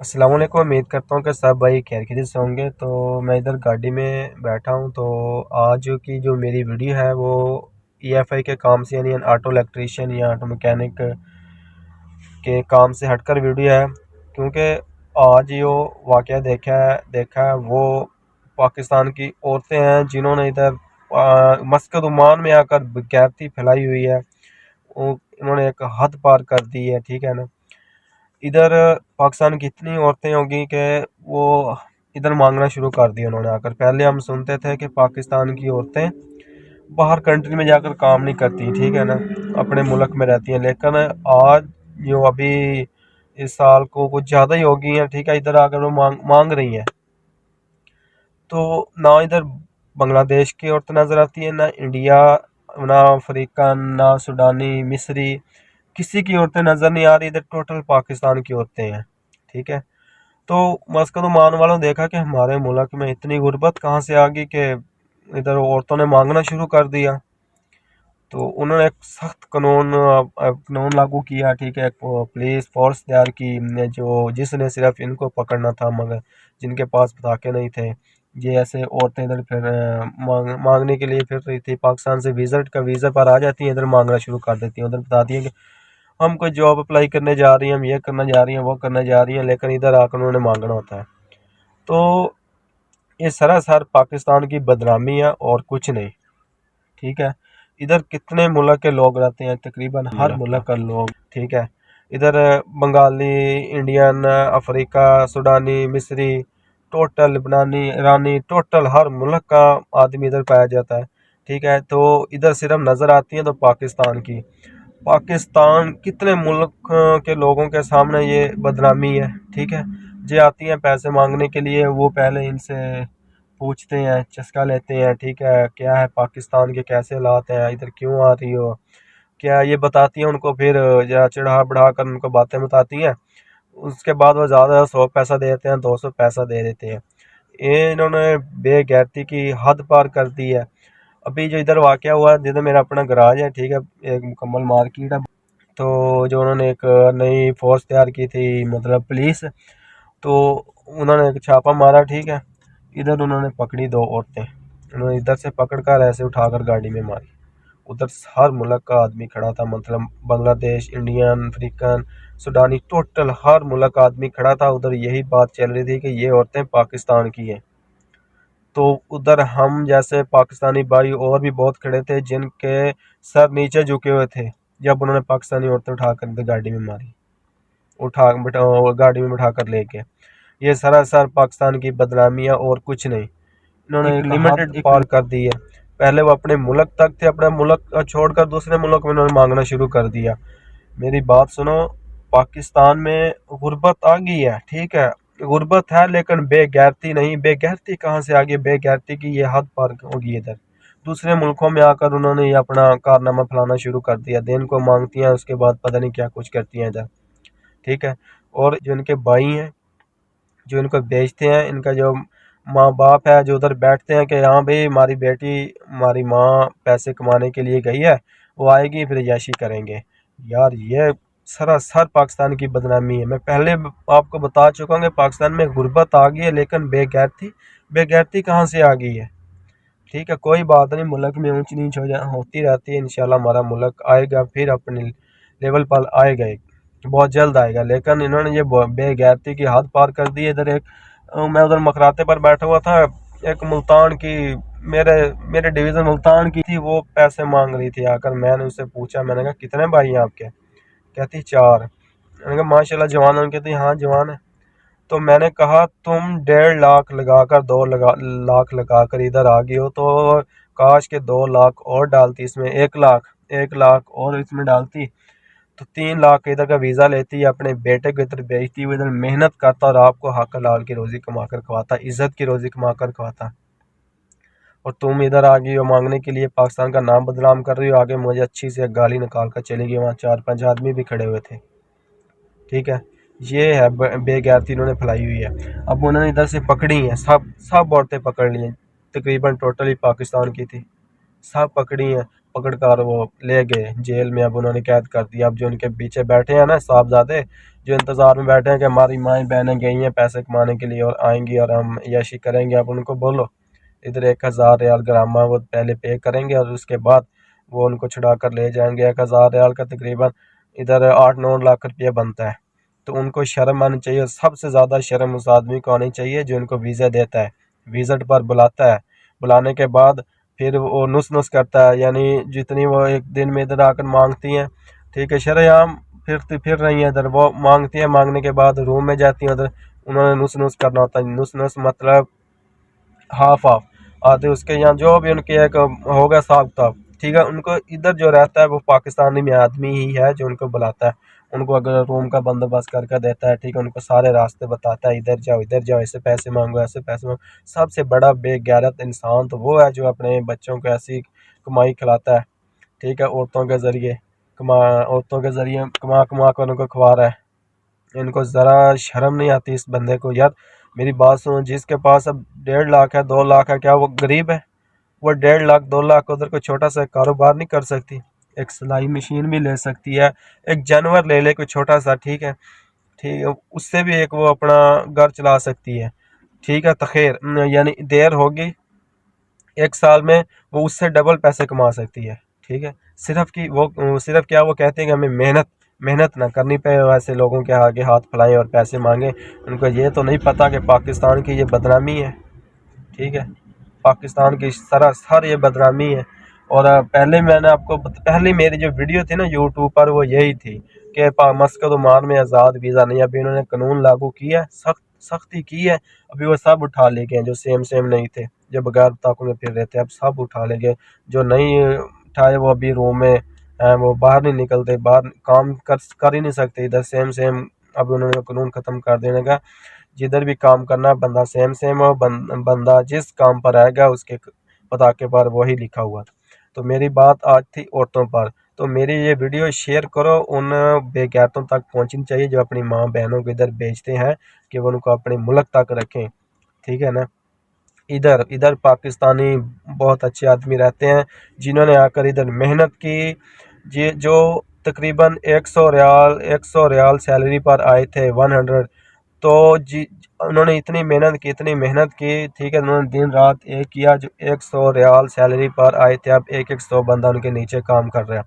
अस्सलाम वालेकुम। उम्मीद करता हूँ कि सब भाई खैरियत से होंगे। तो मैं इधर गाड़ी में बैठा हूँ। तो आज की जो मेरी वीडियो है वो ईएफआई के काम से यानी ऑटो इलेक्ट्रीशियन या ऑटो मैकेनिक के काम से हटकर वीडियो है, क्योंकि आज जो वाक़या देखा है वो पाकिस्तान की औरतें हैं जिन्होंने इधर मस्कत ओमान में आकर बेगैरती फैलाई हुई है। उन्होंने एक हद पार कर दी है, ठीक है ना। इधर पाकिस्तान की इतनी औरतें होंगी कि वो इधर मांगना शुरू कर दिया उन्होंने आकर। पहले हम सुनते थे कि पाकिस्तान की औरतें बाहर कंट्री में जाकर काम नहीं करती, ठीक है ना, अपने मुल्क में रहती हैं। लेकिन आज जो अभी इस साल को कुछ ज़्यादा ही हो गई हैं, ठीक है, इधर आकर वो मांग रही हैं। तो ना इधर बांग्लादेश की औरतें नज़र आती है, ना इंडिया, ना अफ्रीकन, ना सुडानी, मिस्री, किसी की औरतें नज़र नहीं आ रही। इधर टोटल पाकिस्तान की औरतें हैं, ठीक है। तो मस्कत ओमान वालों ने देखा कि हमारे मुल्क में इतनी गुर्बत कहाँ से आ गई कि इधर औरतों ने मांगना शुरू कर दिया। तो उन्होंने एक सख्त कानून लागू किया, ठीक है। एक पुलिस फोर्स तैयार की जो जिसने सिर्फ इनको पकड़ना था, मगर जिनके पास पटाखे नहीं थे। ये ऐसे औरतें इधर फिर मांगने के लिए फिर रही थी। पाकिस्तान से विजिट का वीज़ा पर आ जाती हैं, इधर मांगना शुरू कर देती हैं। उधर बताती हैं कि हम कोई जॉब अप्लाई करने जा रही हैं, हम ये करने जा रही हैं, वो करने जा रही हैं, लेकिन इधर आकर उन्होंने मांगना होता है। तो ये सरासर पाकिस्तान की बदनामी है और कुछ नहीं, ठीक है। इधर कितने मुल्क के लोग रहते हैं, तकरीबन हर मुल्क का लोग, ठीक है। इधर बंगाली, इंडियन, अफ्रीका, सुडानी, मिस्री, टोटल लेबनानी, ईरानी, टोटल हर मुल्क का आदमी इधर पाया जाता है, ठीक है। तो इधर सिर्फ नज़र आती है तो पाकिस्तान की। पाकिस्तान कितने मुल्क के लोगों के सामने ये बदनामी है, ठीक है। ये आती हैं पैसे मांगने के लिए, वो पहले इनसे पूछते हैं, चस्का लेते हैं, ठीक है, क्या है पाकिस्तान के कैसे हालात हैं, इधर क्यों आ रही हो, क्या ये बताती हैं उनको। फिर या चढ़ा बढ़ा कर उनको बातें बताती हैं। उसके बाद वो ज़्यादा 100 पैसा दे देते हैं, 200 पैसा दे देते हैं। ये इन्होंने बेगैरती की हद पार कर दी है। अभी जो इधर वाक़या हुआ है, जिधर मेरा अपना गराज है, ठीक है, एक मुकम्मल मार्केट है। तो जो उन्होंने एक नई फोर्स तैयार की थी, मतलब पुलिस, तो उन्होंने एक छापा मारा, ठीक है। इधर उन्होंने पकड़ी दो औरतें, उन्होंने इधर से पकड़ कर ऐसे उठाकर गाड़ी में मारी। उधर हर मुल्क का आदमी खड़ा था, मतलब बांग्लादेश, इंडियन, अफ्रीकन, सुडानी, टोटल हर मुल्क का आदमी खड़ा था। उधर यही बात चल रही थी कि ये औरतें पाकिस्तान की हैं। तो उधर हम जैसे पाकिस्तानी भाई और भी बहुत खड़े थे जिनके सर नीचे झुके हुए थे जब उन्होंने पाकिस्तानी औरतें उठाकर इधर गाड़ी में मारी, उठा बिठा गाड़ी में बिठा कर लेके। ये सरासर पाकिस्तान की बदनामियाँ और कुछ नहीं। इन्होंने एक लिमिटेड पार कर दी है। पहले वो अपने मुल्क तक थे, अपना मुल्क छोड़कर दूसरे मुल्क में इन्होंने मांगना शुरू कर दिया। मेरी बात सुनो, पाकिस्तान में गुर्बत आ गई है, ठीक है, गुर्बत है, लेकिन बेगैरती नहीं। बेगैरती कहाँ से आ गई? बेगैरती की ये हद पार होगी। इधर दूसरे मुल्कों में आकर उन्होंने ये अपना कारनामा फैलाना शुरू कर दिया। दिन को मांगती हैं, उसके बाद पता नहीं क्या कुछ करती हैं इधर, ठीक है। और जो इनके भाई हैं जो इनको बेचते हैं, इनका जो माँ बाप है जो उधर बैठते हैं कि हाँ भाई हमारी बेटी, हमारी माँ पैसे कमाने के लिए गई है, वो आएगी फिर याशी करेंगे। यार ये सरासर पाकिस्तान की बदनामी है। मैं पहले आपको बता चुका हूँ कि पाकिस्तान में गुर्बत आ गई है, लेकिन बेगैरती, बेगैरती कहाँ से आ गई है, ठीक है। कोई बात नहीं, मुल्क में ऊंच नीच होती रहती है। इंशाल्लाह हमारा मुल्क आएगा, फिर अपने लेवल पर आएगा, एक बहुत जल्द आएगा। लेकिन इन्होंने ये बेगैरती की हद पार कर दी है। इधर एक मैं उधर मकराते पर बैठा हुआ था, एक मुल्तान की, मेरे मेरे डिवीज़न मुल्तान की थी, वो पैसे मांग रही थी आकर। मैंने उससे पूछा, मैंने कहा कितने भाई हैं आपके? कहती 4। मैंने कहा माशाल्लाह जवान है? कहती हाँ जवान है। तो मैंने कहा तुम 1.5 लाख लगाकर, 2 लाख लगाकर इधर आ गई हो, तो काश के 2 लाख और डालती इसमें, 1 लाख, 1 लाख और इसमें डालती, तो 3 लाख इधर का वीज़ा लेती, अपने बेटे को इधर भेजती, हुई इधर मेहनत करता और आपको हक हलाल की रोज़ी कमा कर खवाता, इज़्ज़त की रोज़ी कमा कर खवाता। और तुम इधर आ गई हो मांगने के लिए, पाकिस्तान का नाम बदनाम कर रही हो। आगे मुझे अच्छी से गाली निकाल कर चली गई, वहाँ 4-5 आदमी भी खड़े हुए थे, ठीक है। ये है बेगैरती इन्होंने फैलाई हुई है। अब उन्होंने इधर से पकड़ी हैं, सब सब औरतें पकड़ ली हैं, तकरीबन टोटली पाकिस्तान की थी, सब पकड़ी हैं। पकड़ कर वो ले गए जेल में। अब उन्होंने कैद कर दिया। अब जो उनके पीछे बैठे हैं ना साहबजादे, जो इंतज़ार में बैठे हैं कि हमारी माएँ बहनें गई हैं पैसे कमाने के लिए और आएंगी और हम यशी करेंगे, अब उनको बोलो इधर 1000 रियाल ग्रामा वो पहले पे करेंगे और उसके बाद वो उनको छुड़ा कर ले जाएंगे। 1000 रियाल का तकरीबन इधर 8-9 लाख रुपया बनता है। तो उनको शर्म आनी चाहिए। सबसे ज़्यादा शर्म उस आदमी को आनी चाहिए जो इनको वीज़ा देता है, विज़िट पर बुलाता है। बुलाने के बाद फिर वो नुस नुस करता है, यानी जितनी वो एक दिन में इधर आकर मांगती हैं, ठीक है, शरेआम फिर रही हैं इधर, वो मांगती हैं, मांगने के बाद रूम में जाती हैं उधर, उन्होंने नुस नुस करना होता है। नुस नुस मतलब हाफ हाफ आधे उसके यहाँ जो भी उनके एक होगा हिसाब किताब, ठीक है। उनको इधर जो रहता है वो पाकिस्तानी में आदमी ही है जो उनको बुलाता है, उनको अगर रूम का बंदोबस्त करके देता है, ठीक है, उनको सारे रास्ते बताता है, इधर जाओ, ऐसे पैसे मांगो, ऐसे पैसे मांगो। सबसे बड़ा बेगैरत इंसान तो वो है जो अपने बच्चों को ऐसी कमाई खिलाता है, ठीक है, औरतों के ज़रिए कमा कमा कर उनको खवा रहा है। इनको ज़रा शर्म नहीं आती इस बंदे को। यार मेरी बात सुनो, जिसके पास अब 1.5 लाख है, 2 लाख है, क्या वो गरीब है? वो 1.5 लाख 2 लाख उधर कोई छोटा सा कारोबार नहीं कर सकती? एक सिलाई मशीन भी ले सकती है, एक जानवर ले ले कोई छोटा सा, ठीक है, ठीक है, उससे भी एक वो अपना घर चला सकती है, ठीक है। तो खैर यानी देर होगी, 1 साल में वो उससे डबल पैसे कमा सकती है, ठीक है। सिर्फ क्या वो कहते हैं कि हमें मेहनत मेहनत ना करनी पड़े, वैसे लोगों के आगे हाथ फैलाएं और पैसे मांगे। उनको ये तो नहीं पता कि पाकिस्तान की ये बदनामी है, ठीक है, पाकिस्तान की सरासर ये बदनामी है। और पहले मेरी जो वीडियो थी ना यूट्यूब पर वो यही थी कि मस्कत ओमान में आज़ाद वीज़ा नहीं। अभी उन्होंने कानून लागू किया है, सख्ती की है। अभी वो सब उठा ले गए जो सेम सेम नहीं थे, जो बगैर ताकों में फिर रहे थे, अब सब उठा ले गए। जो नहीं उठाए वो अभी रूम में हैं, वो बाहर नहीं निकलते, बाहर काम कर ही नहीं सकते इधर सेम सेम। अब उन्होंने कानून ख़त्म कर देने का, जिधर भी काम करना बंदा सेम सेम हो, बंदा जिस काम पर आएगा उसके पताके पर वही लिखा हुआ था। तो मेरी बात आज थी औरतों पर, तो मेरी ये वीडियो शेयर करो, उन बेगैरतों तक पहुंचनी चाहिए जो अपनी माँ बहनों को इधर भेजते हैं कि वो उनको अपने मुल्क तक रखें, ठीक है ना। इधर इधर पाकिस्तानी बहुत अच्छे आदमी रहते हैं जिन्होंने आकर इधर मेहनत की। ये जो तकरीबन 100 रियाल सैलरी पर आए थे, 100, तो जी उन्होंने इतनी मेहनत की, ठीक है, उन्होंने दिन रात एक किया। जो 100 रियाल सैलरी पर आए थे, अब एक एक 100 बंदा उनके नीचे काम कर रहा है।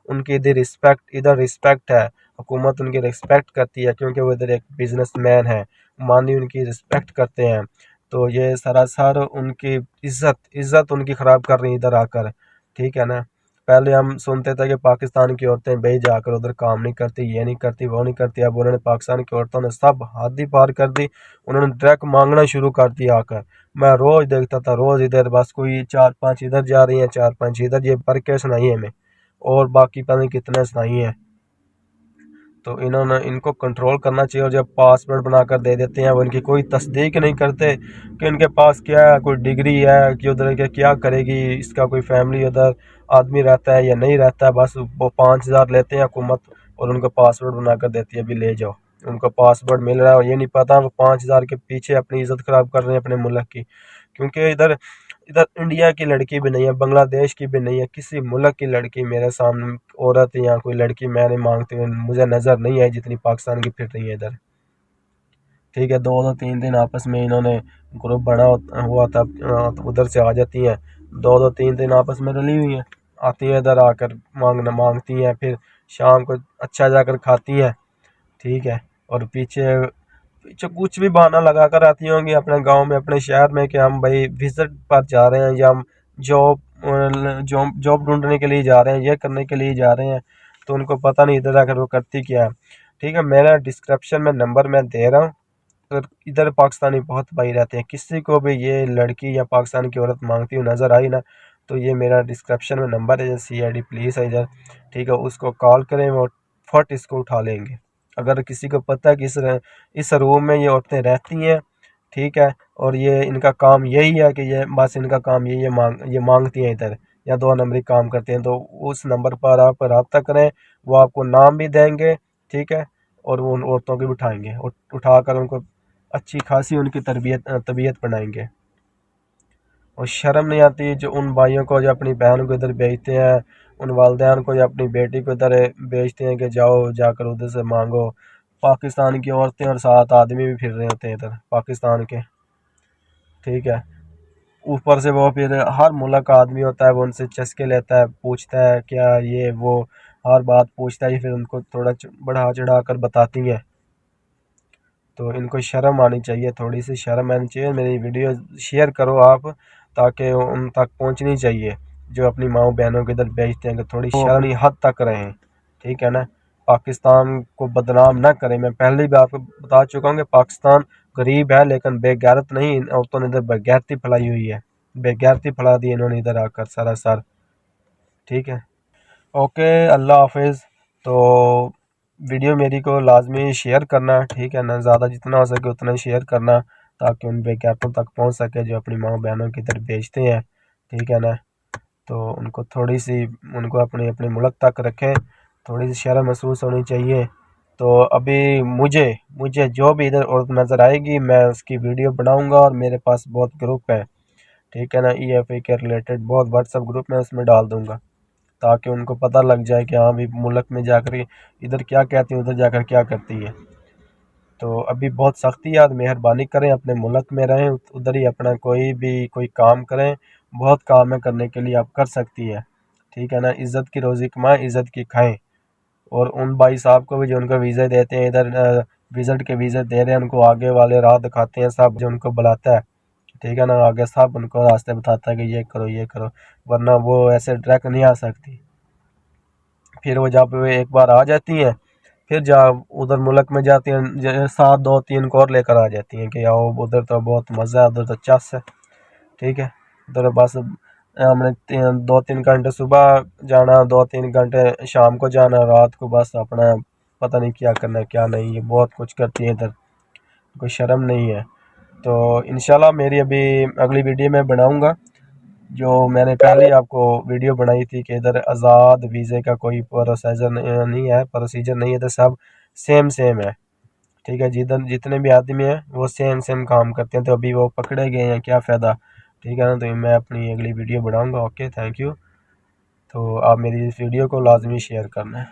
उनकी इधर रिस्पेक्ट है, हुकूमत उनकी रिस्पेक्ट करती है क्योंकि वो इधर एक बिजनेसमैन है, मानी उनकी रिस्पेक्ट करते हैं। तो ये सरासर उनकी इज्जत इज्जत उनकी ख़राब कर रही है इधर आकर, ठीक है ना। पहले हम सुनते थे कि पाकिस्तान की औरतें भाई जाकर उधर काम नहीं करती, ये नहीं करती, वो नहीं करती। अब उन्होंने पाकिस्तान की औरतों ने सब हद ही पार कर दी, उन्होंने डायरेक्ट मांगना शुरू कर दिया आकर। मैं रोज़ देखता था, रोज़ इधर बस कोई 4-5 इधर जा रही हैं, 4-5 इधर, ये पढ़ के सुनाई है हमें, और बाकी पता नहीं कितने सुनाई हैं। तो इनको कंट्रोल करना चाहिए। और जब पासवर्ड बनाकर दे देते हैं, वो इनकी कोई तस्दीक नहीं करते कि इनके पास क्या है, कोई डिग्री है कि उधर के क्या करेगी, इसका कोई फैमिली उधर आदमी रहता है या नहीं रहता है। बस वो 5,000 लेते हैं हुकूमत और उनको पासवर्ड बनाकर देती है, अभी ले जाओ। उनको पासवर्ड मिल रहा है और ये नहीं पता वो 5,000 के पीछे अपनी इज्जत ख़राब कर रहे हैं अपने मुल्क की। क्योंकि इधर इधर इंडिया की लड़की भी नहीं है, बांग्लादेश की भी नहीं है, किसी मुल्क की लड़की मेरे सामने औरत या कोई लड़की मैंने मांगते हुए मुझे नज़र नहीं आई जितनी पाकिस्तान की फिर रही है इधर, ठीक है। 2-2 3 दिन आपस में इन्होंने ग्रुप बना हुआ था, तो उधर से आ जाती हैं, 2-2 3 दिन आपस में रली हुई हैं, आती हैं इधर आकर मांगती हैं, फिर शाम को अच्छा जाकर खाती हैं, ठीक है। और पीछे पीछे कुछ भी बहाना लगा कर आती होंगी अपने गांव में, अपने शहर में, कि हम भाई विजिट पर जा रहे हैं या हम जॉब जॉब जॉब ढूंढने के लिए जा रहे हैं, ये करने के लिए जा रहे हैं। तो उनको पता नहीं इधर आकर वो करती क्या है, ठीक है। मेरा डिस्क्रिप्शन में नंबर मैं दे रहा हूँ, अगर इधर पाकिस्तानी बहुत भाई रहते हैं, किसी को भी ये लड़की या पाकिस्तान की औरत मांगती हुई नज़र आई ना, तो ये मेरा डिस्क्रिप्शन में नंबर है, CID पुलिस है इधर, ठीक है, उसको कॉल करें, वो फट इसको उठा लेंगे। अगर किसी को पता है कि इस रूम में ये औरतें रहती हैं, ठीक है, और ये इनका काम यही है कि ये बस इनका काम यही है, ये मांगती हैं इधर, या 2 नंबरी काम करते हैं, तो उस नंबर पर आप रब्ता करें, वो आपको नाम भी देंगे, ठीक है, और वो उन औरतों को भी उठाएंगे और उठाकर उनको अच्छी खासी उनकी तबीयत बनाएंगे। और शर्म नहीं आती जो उन भाइयों को जो अपनी बहन को इधर भेजते हैं, उन वालदैन को जो अपनी बेटी को इधर भेजते हैं कि जाओ जाकर उधर से मांगो। पाकिस्तान की औरतें और 7 आदमी भी फिर रहे होते हैं इधर पाकिस्तान के, ठीक है। ऊपर से वो फिर हर मुल्क का आदमी होता है, वो उनसे चस्के लेता है, पूछता है क्या ये वो, हर बात पूछता है, फिर उनको थोड़ा बढ़ा चढ़ा कर बताती हैं। तो इनको शर्म आनी चाहिए, थोड़ी सी शर्म आनी चाहिए। मेरी वीडियो शेयर करो आप, ताकि उन तक पहुंचनी चाहिए जो अपनी माओ बहनों के इधर भेजते हैं, कि थोड़ी शर्म अपनी हद तक रहें, ठीक है ना। पाकिस्तान को बदनाम ना करें। मैं पहले भी आपको बता चुका हूँ कि पाकिस्तान गरीब है लेकिन बेगैरत नहीं। इन औरतों ने इधर बेगैरती फैलाई हुई है, बेगैरती फैला दी इन्होंने इधर आकर सरासर, ठीक है। ओके, अल्लाह हाफिज़। तो वीडियो मेरी को लाजमी शेयर करना, ठीक है ना, ज़्यादा जितना हो सके उतना शेयर करना, ताकि उन बेगैरतों तक पहुंच सके जो अपनी माँ बहनों की तरफ भेजते हैं, ठीक है ना। तो उनको थोड़ी सी, उनको अपने अपने मुल्क तक रखें, थोड़ी सी शर्म महसूस होनी चाहिए। तो अभी मुझे मुझे जो भी इधर औरत नज़र आएगी मैं उसकी वीडियो बनाऊंगा, और मेरे पास बहुत ग्रुप है, ठीक है ना, EFI के रिलेटेड बहुत व्हाट्सअप ग्रुप में उसमें डाल दूंगा, ताकि उनको पता लग जाए कि हाँ भी मुल्क में जाकर इधर क्या कहती है, उधर जाकर क्या करती है। तो अभी बहुत सख्ती याद, मेहरबानी करें, अपने मुल्क में रहें, उधर ही अपना कोई काम करें। बहुत काम है करने के लिए, आप कर सकती है, ठीक है ना। इज़्ज़त की रोज़ी कमाएं, इज़्ज़त की खाएं। और उन भाई साहब को भी जो उनको वीज़े देते हैं इधर, विज़िट के वीज़े दे रहे हैं, उनको आगे वाले राह दिखाते हैं सब, जो उनको बुलाता है, ठीक है ना, आगे सब उनको रास्ते बताता है कि ये करो ये करो, वरना वो ऐसे डायरेक्ट नहीं आ सकती। फिर वो जब वे एक बार आ जाती हैं, फिर जब उधर मुल्क में जाती हैं, साथ 2-3 को और लेकर आ जाती हैं कि आओ उधर तो बहुत मज़ा है, उधर तो चस है, ठीक है। उधर बस हमने 2-3 घंटे सुबह जाना, 2-3 घंटे शाम को जाना, रात को बस अपना पता नहीं क्या करना है क्या नहीं, ये बहुत कुछ करती है इधर, कोई शर्म नहीं है। तो इंशाल्लाह मेरी अभी अगली वीडियो में बनाऊंगा, जो मैंने पहले ही आपको वीडियो बनाई थी कि इधर आज़ाद वीज़े का कोई प्रोसीजर नहीं है, प्रोसीजर नहीं है, तो सब सेम सेम है, ठीक है। जिधर जितने भी आदमी हैं वो सेम सेम काम करते हैं, तो अभी वो पकड़े गए हैं, क्या फ़ायदा, ठीक है ना। तो मैं अपनी अगली वीडियो बनाऊंगा। Okay, thank you. तो आप मेरी इस वीडियो को लाजमी शेयर करना है।